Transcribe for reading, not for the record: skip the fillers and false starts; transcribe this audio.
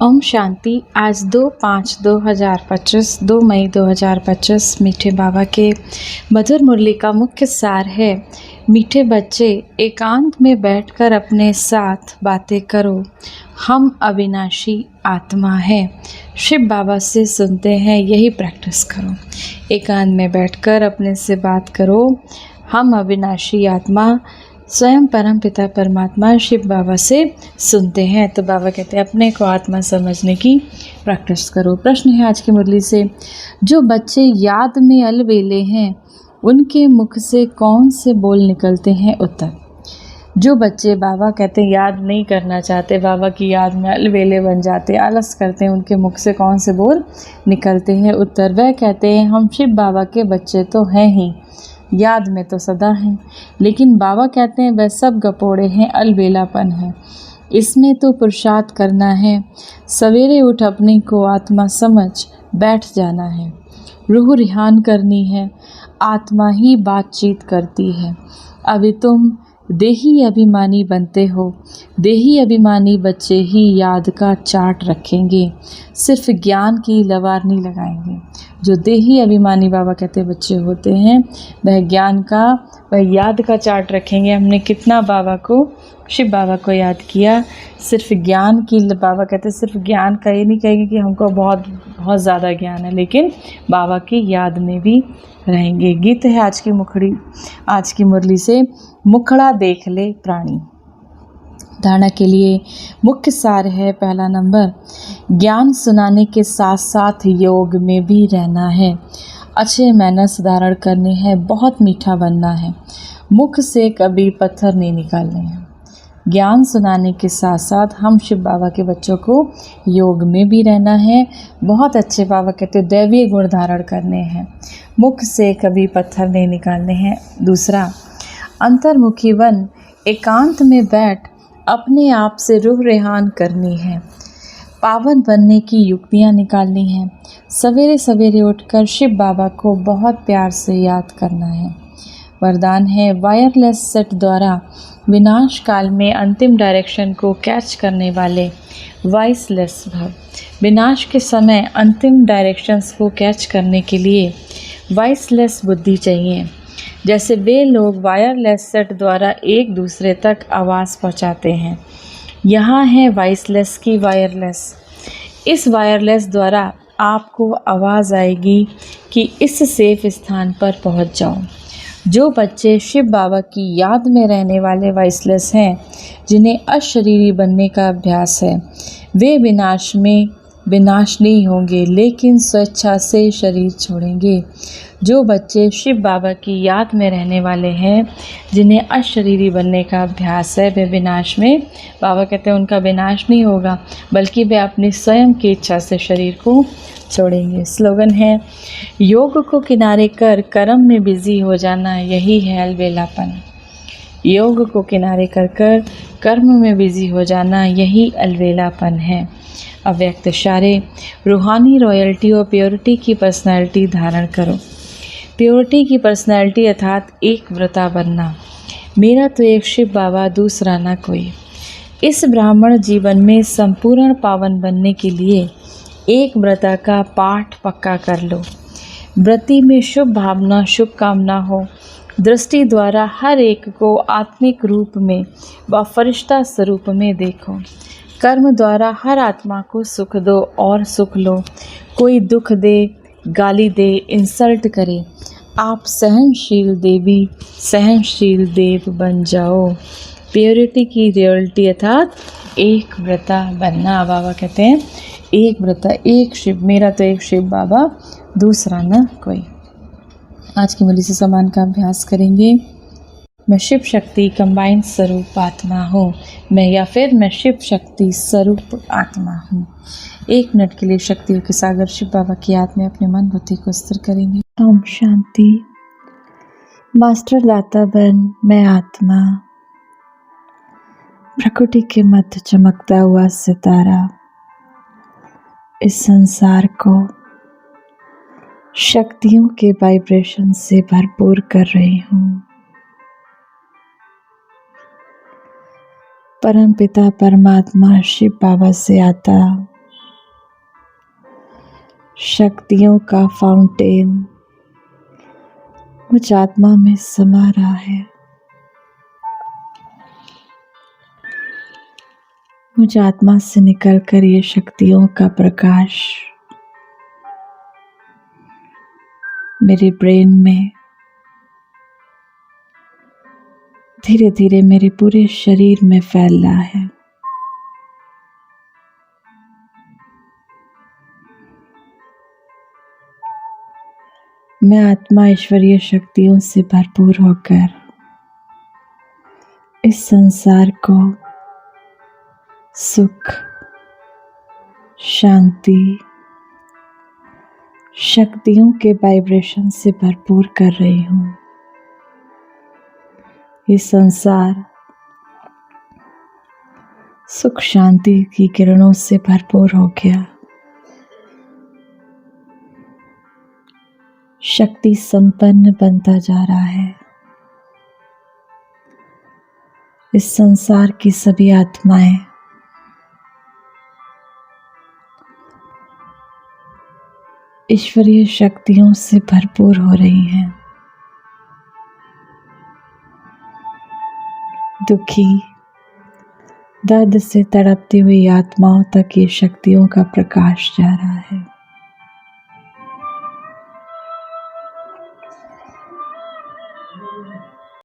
ओम शांति। आज 2/5/2025 2 मई 2025 मीठे बाबा के मधुर मुरली का मुख्य सार है। मीठे बच्चे, एकांत में बैठकर अपने साथ बातें करो। हम अविनाशी आत्मा हैं। शिव बाबा से सुनते हैं, यही प्रैक्टिस करो। एकांत में बैठकर अपने से बात करो। हम अविनाशी आत्मा स्वयं परम पिता परमात्मा शिव बाबा से सुनते हैं। तो बाबा कहते हैं अपने को आत्मा समझने की प्रैक्टिस करो। प्रश्न है आज की मुरली से, जो बच्चे याद में अलबेले हैं उनके मुख से कौन से बोल निकलते हैं? उत्तर, जो बच्चे बाबा कहते हैं याद नहीं करना चाहते, बाबा की याद में अलबेले बन जाते, आलस करते हैं, उनके मुख से कौन से बोल निकलते हैं? उत्तर, वह कहते हैं हम शिव बाबा के बच्चे तो हैं ही, याद में तो सदा हैं, लेकिन बाबा कहते हैं वह सब गपोड़े हैं, अलबेलापन है, इसमें तो पुरुषार्थ करना है। सवेरे उठ अपने को आत्मा समझ बैठ जाना है। रूह रिहान करनी है, आत्मा ही बातचीत करती है। अभी तुम देही अभिमानी बनते हो। देही अभिमानी बच्चे ही याद का चार्ट रखेंगे, सिर्फ ज्ञान की लवार नहीं लगाएंगे। जो देही अभिमानी बाबा कहते बच्चे होते हैं वह ज्ञान का, वह याद का चार्ट रखेंगे। हमने कितना बाबा को, शिव बाबा को याद किया, सिर्फ ज्ञान की, बाबा कहते सिर्फ ज्ञान का, ये नहीं कहेंगे कि हमको बहुत बहुत ज़्यादा ज्ञान है, लेकिन बाबा की याद में भी रहेंगे। गीत है आज की मुरली से, मुखड़ा देख ले प्राणी। धारणा के लिए मुख्य सार है, पहला नंबर, ज्ञान सुनाने के साथ साथ योग में भी रहना है। अच्छे मैनर्स धारण करने हैं, बहुत मीठा बनना है, मुख से कभी पत्थर नहीं निकालने हैं। ज्ञान सुनाने के साथ साथ हम शिव बाबा के बच्चों को योग में भी रहना है, बहुत अच्छे बाबा कहते हैं दैवीय गुण धारण करने हैं, मुख से कभी पत्थर नहीं निकालने हैं। दूसरा, अंतर्मुखी बन एकांत में बैठ अपने आप से रूह रेहान करनी है, पावन बनने की युक्तियाँ निकालनी हैं। सवेरे सवेरे उठकर शिव बाबा को बहुत प्यार से याद करना है। वरदान है, वायरलेस सेट द्वारा विनाश काल में अंतिम डायरेक्शन को कैच करने वाले वॉइसलेस भव। विनाश के समय अंतिम डायरेक्शंस को कैच करने के लिए वॉइसलेस बुद्धि चाहिए। जैसे वे लोग वायरलेस सेट द्वारा एक दूसरे तक आवाज़ पहुंचाते हैं, यहाँ है वॉइसलेस की वायरलेस। इस वायरलेस द्वारा आपको आवाज़ आएगी कि इस सेफ स्थान पर पहुंच जाओ। जो बच्चे शिव बाबा की याद में रहने वाले वॉइसलेस हैं, जिन्हें अशरीरी बनने का अभ्यास है, वे विनाश में विनाश नहीं होंगे, लेकिन स्वेच्छा से शरीर छोड़ेंगे। जो बच्चे शिव बाबा की याद में रहने वाले हैं, जिन्हें अशरीरी बनने का अभ्यास है, वे विनाश में, बाबा कहते हैं उनका विनाश नहीं होगा, बल्कि वे अपनी स्वयं की इच्छा से शरीर को छोड़ेंगे। स्लोगन है, योग को किनारे कर कर्म में बिजी हो जाना, यही है अलबेलापन। योग को किनारे कर कर कर्म में बिजी हो जाना, यही अलबेलापन है। अव्यक्त इशारे, रूहानी रॉयल्टी और प्योरिटी की पर्सनैलिटी धारण करो। प्योरिटी की पर्सनैलिटी अर्थात एक व्रता बनना। मेरा तो एक शिव बाबा, दूसरा ना कोई। इस ब्राह्मण जीवन में संपूर्ण पावन बनने के लिए एक व्रता का पाठ पक्का कर लो। व्रती में शुभ भावना, शुभ कामना हो। दृष्टि द्वारा हर एक को आत्मिक रूप में व फरिश्ता स्वरूप में देखो। कर्म द्वारा हर आत्मा को सुख दो और सुख लो। कोई दुख दे, गाली दे, इंसल्ट करे, आप सहनशील देवी, सहनशील देव बन जाओ। प्योरिटी की रियलिटी अर्थात एक व्रता बनना। बाबा कहते हैं एक व्रता, एक शिव, मेरा तो एक शिव बाबा, दूसरा न कोई। आज की मुरली से समान का अभ्यास करेंगे। मैं शिव शक्ति कंबाइंड स्वरूप आत्मा हूँ, मैं शिव शक्ति स्वरूप आत्मा हूँ। 1 मिनट के लिए शक्तियों के सागर शिव बाबा की याद में अपने मन बुद्धि को स्थिर करेंगे। ओम शांति। मास्टर दाता बन मैं आत्मा, प्रकृति के मध्य चमकता हुआ सितारा, इस संसार को शक्तियों के वाइब्रेशन से भरपूर कर रही हूँ। परम पिता परमात्मा शिव बाबा से आता शक्तियों का फाउंटेन मुझ आत्मा में समा रहा है। मुझ आत्मा से निकलकर ये शक्तियों का प्रकाश मेरे ब्रेन में धीरे धीरे मेरे पूरे शरीर में फैल रहा है। मैं आत्मा ईश्वरीय शक्तियों से भरपूर होकर इस संसार को सुख, शांति, शक्तियों के वाइब्रेशन से भरपूर कर रही हूँ। ये संसार सुख शांति की किरणों से भरपूर हो गया। शक्ति संपन्न बनता जा रहा है। इस संसार की सभी आत्माएं ईश्वरीय शक्तियों से भरपूर हो रही हैं। दुखी, दर्द से तड़पती हुई आत्माओं तक ये शक्तियों का प्रकाश जा रहा है।